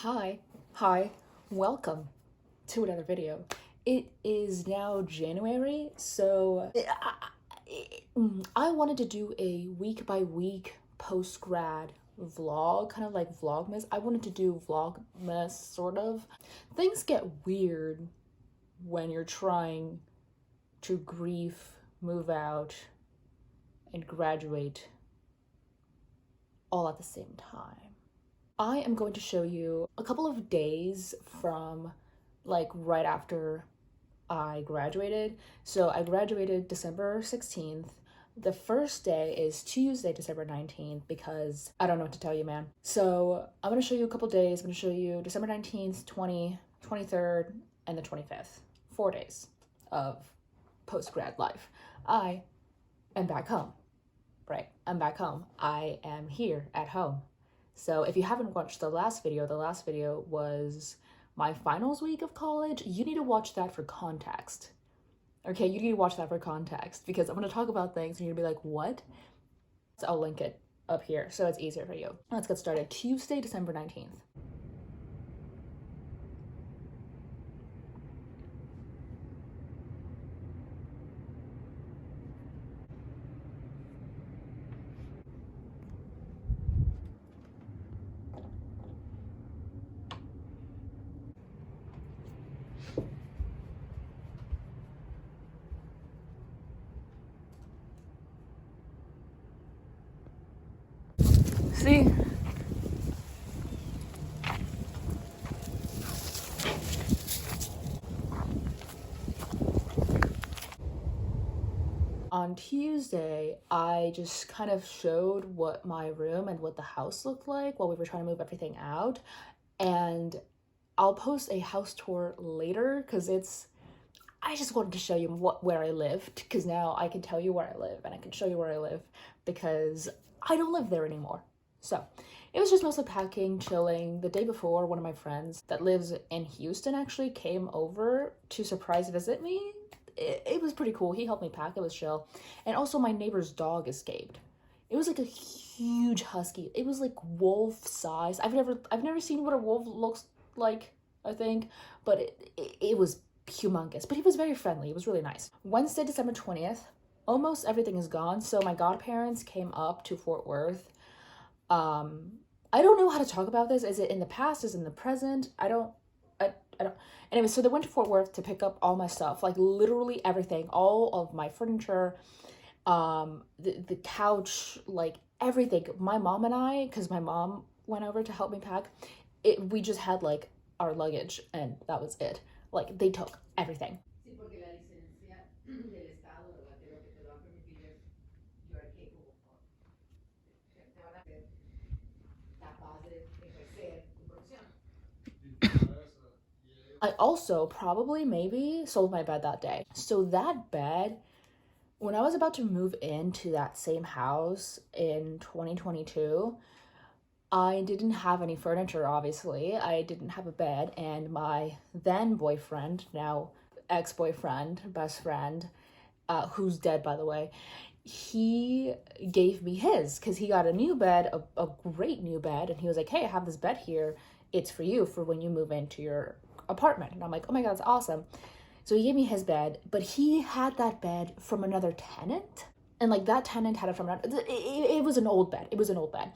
Hi, welcome to another video. It is now January, so I wanted to do a week by week post-grad vlog, kind of like Vlogmas. I wanted to do Vlogmas, sort of. Things get weird when you're trying to grief, move out, and graduate all at the same time. I am going to show you a couple of days from like right after I graduated. So I graduated December 16th. The first day is Tuesday, December 19th, because I don't know what to tell you, man. So I'm going to show you a couple days. I'm going to show you December 19th, 23rd, and the 25th. 4 days of post-grad life. I am back home, right? I'm back home. I am here at home. So if you haven't watched the last video was my finals week of college. You need to watch that for context. Okay, you need to watch that for context because I'm going to talk about things and you're going to be like, what? So I'll link it up here so it's easier for you. Let's get started. Tuesday, December 19th. See? On Tuesday, I just kind of showed what my room and what the house looked like while we were trying to move everything out. And I'll post a house tour later because I just wanted to show you where I lived because now I can tell you where I live and I can show you where I live because I don't live there anymore. So it was just mostly packing, chilling. The day before, one of my friends that lives in Houston actually came over to surprise visit me. It was pretty cool. He helped me pack. It was chill. And also my neighbor's dog escaped. It was like a huge husky. It was like wolf size. I've never seen what a wolf looks like, I think, but it was humongous. But he was very friendly. It was really nice. Wednesday, December 20th. Almost everything is gone. So my godparents came up to Fort Worth. I don't know how to talk about this. Is it in the past? Is it in the present? I don't. Anyway, so they went to Fort Worth to pick up all my stuff, like literally everything, all of my furniture, the couch, like everything. My mom and I, because my mom went over to help me pack, we just had like our luggage and that was it. Like they took everything. I also probably maybe sold my bed that day. So that bed, when I was about to move into that same house in 2022, I didn't have any furniture, obviously. I didn't have a bed, and my then boyfriend, now ex-boyfriend, best friend, who's dead, by the way, he gave me his because he got a new bed, a great new bed, and he was like, hey, I have this bed here. It's for you for when you move into your apartment. And I'm like, oh my God, that's awesome. So he gave me his bed, but he had that bed from another tenant. And like that tenant had it from another, it was an old bed. It was an old bed.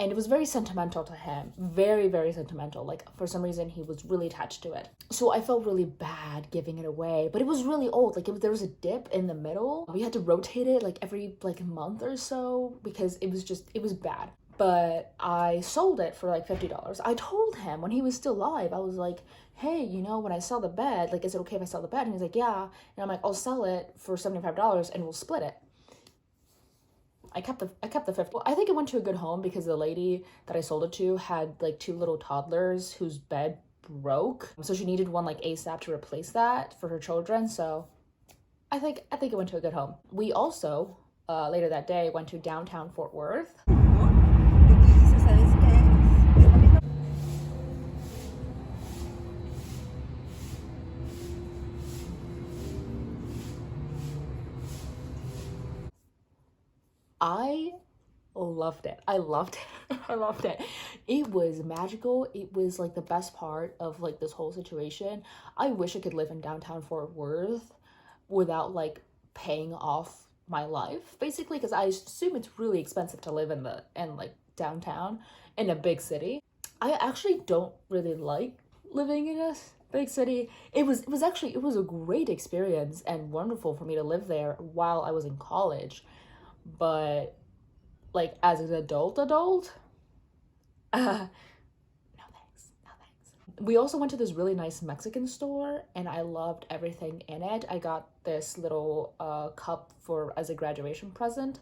And it was very sentimental to him. Very, very sentimental. Like for some reason, he was really attached to it. So I felt really bad giving it away, but it was really old. Like there was a dip in the middle. We had to rotate it like every like month or so because it was bad. But I sold it for like $50. I told him when he was still alive, I was like, hey, you know, when I sell the bed, like, is it okay if I sell the bed? And he's like, yeah. And I'm like, I'll sell it for $75 and we'll split it. I kept the 50. Well, I think it went to a good home because the lady that I sold it to had like 2 little toddlers whose bed broke. So she needed one like ASAP to replace that for her children. So I think it went to a good home. We also, later that day, went to downtown Fort Worth. I loved it. I loved it. I loved it. It was magical. It was like the best part of like this whole situation. I wish I could live in downtown Fort Worth without like paying off my life, basically, because I assume it's really expensive to live in like downtown in a big city. I actually don't really like living in a big city. It was a great experience and wonderful for me to live there while I was in college. But like as an adult, no thanks, no thanks. We also went to this really nice Mexican store and I loved everything in it. I got this little cup for as a graduation present.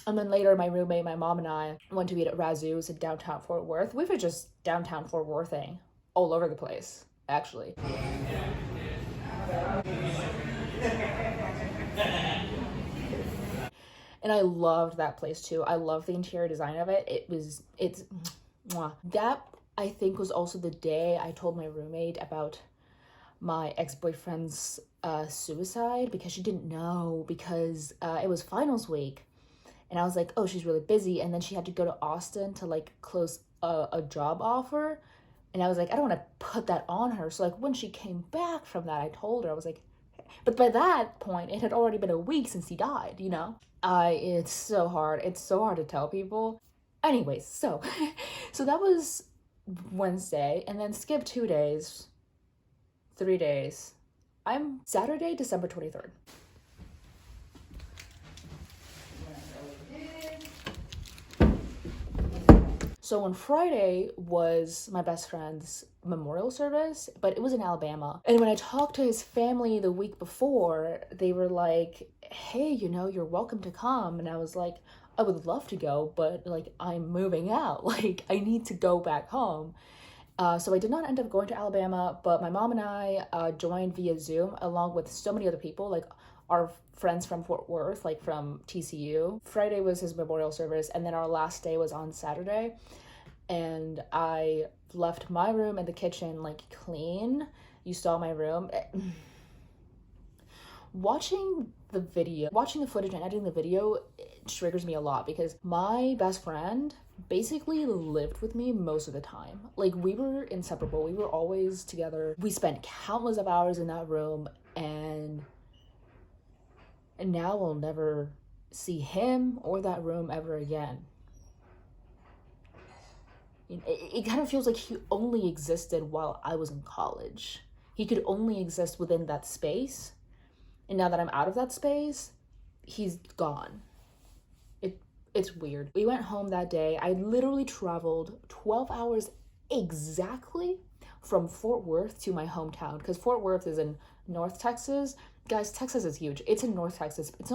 And then later, my roommate, my mom, and I went to eat at Razoo's in downtown Fort Worth. We were just downtown Fort Worthing all over the place, actually. And I loved that place too. I loved the interior design of it. It's, mwah. That I think was also the day I told my roommate about my ex-boyfriend's suicide because she didn't know because it was finals week. And I was like, oh, she's really busy. And then she had to go to Austin to like close a job offer. And I was like, I don't want to put that on her. So like when she came back from that, I told her, I was like, but by that point, it had already been a week since he died, you know? It's so hard. It's so hard to tell people. Anyways, so, so that was Wednesday and then skip 2 days, 3 days. I'm Saturday, December 23rd. So on Friday was my best friend's memorial service, but it was in Alabama. And when I talked to his family the week before, they were like, hey, you know, you're welcome to come. And I was like, I would love to go, but like I'm moving out. Like I need to go back home. So I did not end up going to Alabama, but my mom and I joined via Zoom along with so many other people, like our friends from Fort Worth, like from TCU. Friday was his memorial service, and then our last day was on Saturday. And I left my room and the kitchen like clean. You saw my room. Watching the footage and editing the video, it triggers me a lot because my best friend basically lived with me most of the time. Like we were inseparable. We were always together. We spent countless of hours in that room, and now we'll never see him or that room ever again. It kind of feels like he only existed while I was in college. He could only exist within that space. And now that I'm out of that space, he's gone. It's weird. We went home that day. I literally traveled 12 hours exactly from Fort Worth to my hometown, because Fort Worth is in North Texas. Guys, Texas is huge. It's in North Texas. It's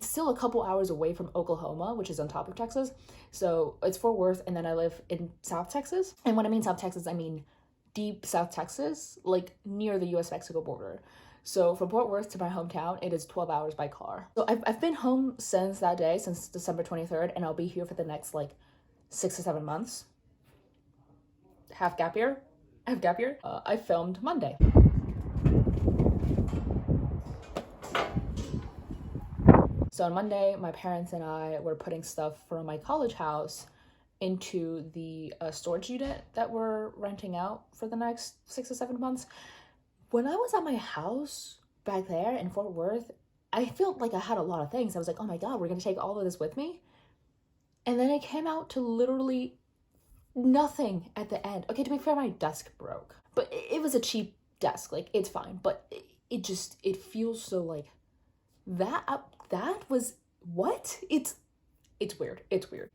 still a couple hours away from Oklahoma, which is on top of Texas. So it's Fort Worth, and then I live in South Texas. And when I mean South Texas, I mean deep South Texas, like near the US-Mexico border. So from Fort Worth to my hometown, it is 12 hours by car. So I've been home since that day, since December 23rd, and I'll be here for the next like 6 to 7 months. Half gap year. I filmed Monday. So on Monday, my parents and I were putting stuff from my college house into the storage unit that we're renting out for the next 6 to 7 months. When I was at my house back there in Fort Worth, I felt like I had a lot of things. I was like, oh my God, we're going to take all of this with me? And then it came out to literally nothing at the end. Okay, to be fair, my desk broke, but it was a cheap desk. Like, it's fine, but it feels so like that was what? It's weird. It's weird.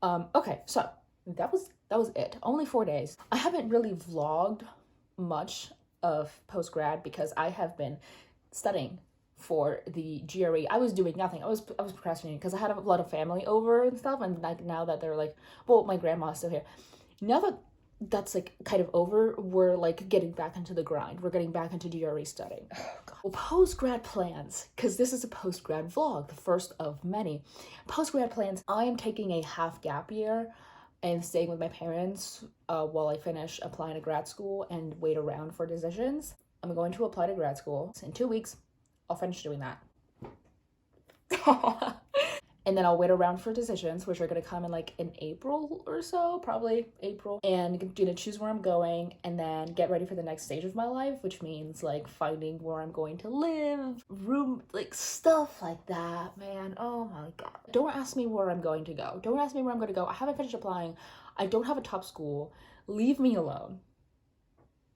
Okay, so that was it. Only 4 days. I haven't really vlogged much of post-grad because I have been studying for the GRE. I was doing nothing. I was procrastinating because I had a lot of family over and stuff, and like now that they're like, well, my grandma's still here. Now that that's like kind of over, we're like getting back into the grind. We're getting back into GRE studying. Oh, God. Well, post-grad plans, because this is a post-grad vlog, the first of many. Post-grad plans, I am taking a half gap year and staying with my parents while I finish applying to grad school and wait around for decisions. I'm going to apply to grad school. In 2 weeks, I'll finish doing that. And then I'll wait around for decisions, which are going to come in like in April or so, probably April, and gonna choose where I'm going and then get ready for the next stage of my life, which means like finding where I'm going to live, room, like stuff like that, man. Oh my God. Don't ask me where I'm going to go. Don't ask me where I'm going to go. I haven't finished applying. I don't have a top school. Leave me alone.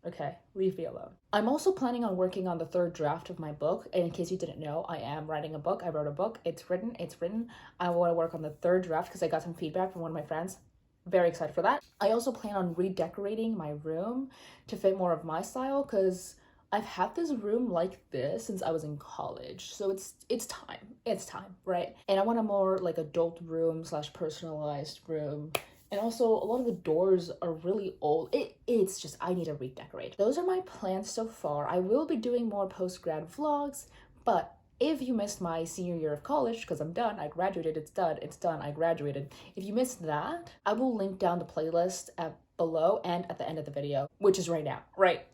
Okay, leave me alone. I'm also planning on working on the third draft of my book. And in case you didn't know, I am writing a book. I wrote a book. It's written. I want to work on the third draft because I got some feedback from one of my friends. Very excited for that. I also plan on redecorating my room to fit more of my style because I've had this room like this since I was in college. So it's time. It's time, right? And I want a more like adult room / personalized room. And also, a lot of the doors are really old. It's just, I need to redecorate. Those are my plans so far. I will be doing more post-grad vlogs, but if you missed my senior year of college, because I'm done, I graduated, it's done, I graduated. If you missed that, I will link down the playlist below and at the end of the video, which is right now, right?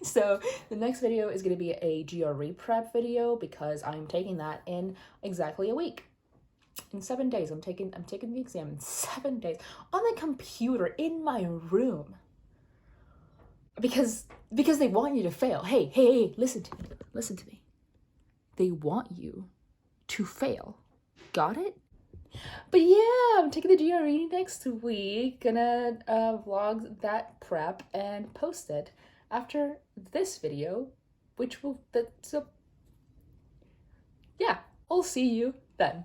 So the next video is going to be a GRE prep video because I'm taking that in exactly a week. In 7 days, I'm taking the exam in 7 days on the computer in my room. Because they want you to fail. Hey, listen to me. They want you to fail. Got it? But yeah, I'm taking the GRE next week. Gonna vlog that prep and post it after this video, which will, yeah, I'll see you then.